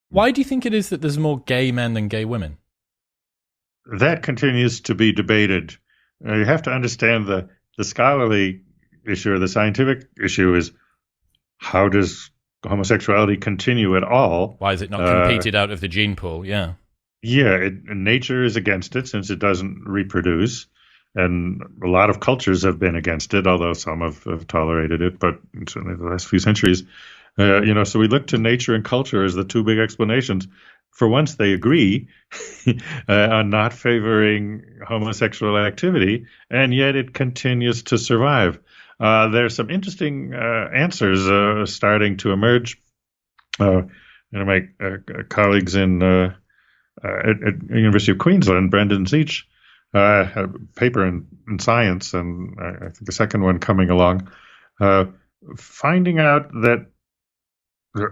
Why do you think it is that there's more gay men than gay women? That continues to be debated. You have to understand the scholarly issue or the scientific issue is how does homosexuality continue at all? Why is it not competed out of the gene pool? Yeah. Yeah, nature is against it since it doesn't reproduce. And a lot of cultures have been against it, although some have tolerated it. But certainly the last few centuries, so we look to nature and culture as the two big explanations. For once, they agree on not favoring homosexual activity, and yet it continues to survive. There's some interesting answers starting to emerge. My colleagues at the University of Queensland, Brendan Zeech, had a paper in Science, and I think the second one coming along, finding out that,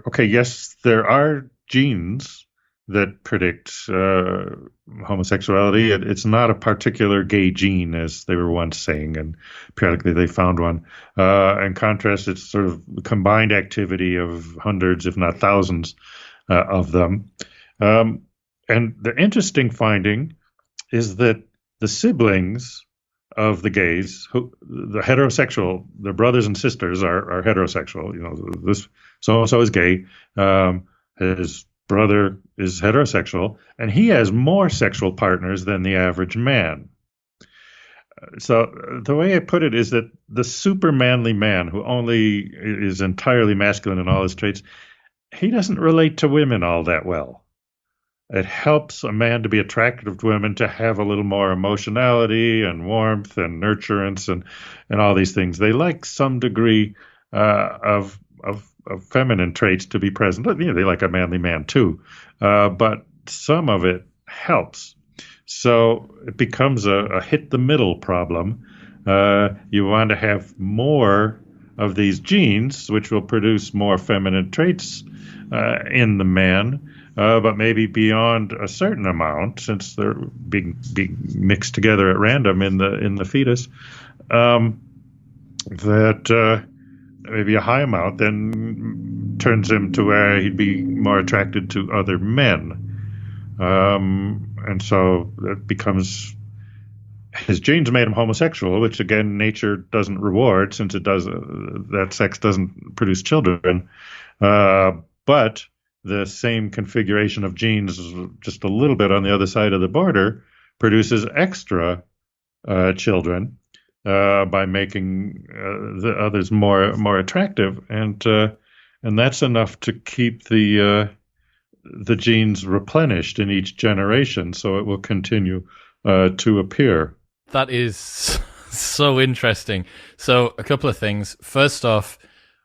okay, yes, there are genes that predict homosexuality. It's not a particular gay gene, as they were once saying, and periodically they found one. In contrast, it's sort of combined activity of hundreds, if not thousands, of them. And the interesting finding is that the siblings of the gays, the heterosexual, their brothers and sisters are heterosexual. This so-and-so is gay. His brother is heterosexual, and he has more sexual partners than the average man. So the way I put it is that the super manly man who only is entirely masculine in all his traits, he doesn't relate to women all that well. It helps a man to be attractive to women to have a little more emotionality and warmth and nurturance and all these things. They like some degree of feminine traits to be present. They like a manly man too, but some of it helps. So it becomes a hit the middle problem. You want to have more of these genes, which will produce more feminine traits in the man, but maybe beyond a certain amount, since they're being mixed together at random in the fetus, that maybe a high amount then turns him to where he'd be more attracted to other men. And so that becomes, his genes made him homosexual, which again, nature doesn't reward since that sex doesn't produce children. But the same configuration of genes, just a little bit on the other side of the border, produces extra children by making the others more attractive, and that's enough to keep the genes replenished in each generation, so it will continue to appear. That is so interesting. So a couple of things. First off,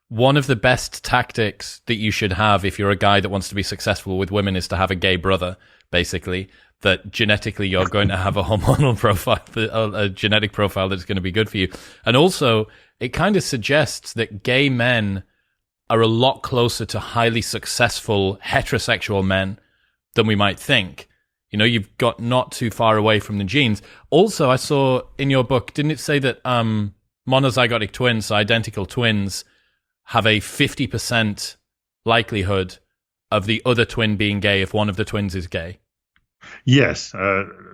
one of the best tactics that you should have if you're a guy that wants to be successful with women is to have a gay brother, basically. That genetically you're going to have a hormonal profile, a genetic profile that's going to be good for you. And also, it kind of suggests that gay men are a lot closer to highly successful heterosexual men than we might think. You've got not too far away from the genes. Also, I saw in your book, didn't it say that monozygotic twins, so identical twins, have a 50% likelihood of the other twin being gay if one of the twins is gay? Yes,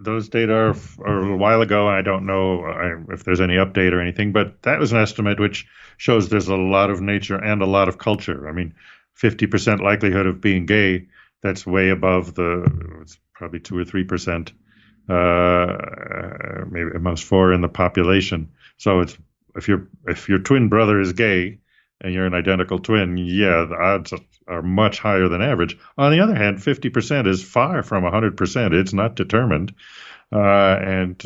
those data are a little while ago. I don't know if there's any update or anything, but that was an estimate which shows there's a lot of nature and a lot of culture. I mean, 50% likelihood of being gay, that's way above it's probably 2 or 3%, maybe at most 4 in the population. So it's if your twin brother is gay and you're an identical twin, yeah, the odds are much higher than average. On the other hand, 50% is far from 100%. It's not determined. And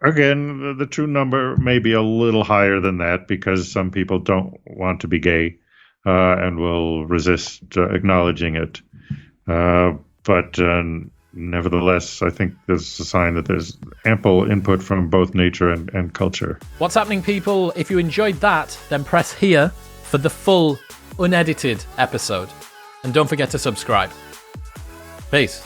again, the true number may be a little higher than that because some people don't want to be gay and will resist acknowledging it. But nevertheless, I think there's a sign that there's ample input from both nature and culture. What's happening, people? If you enjoyed that, then press here for the full, unedited episode. And don't forget to subscribe. Peace.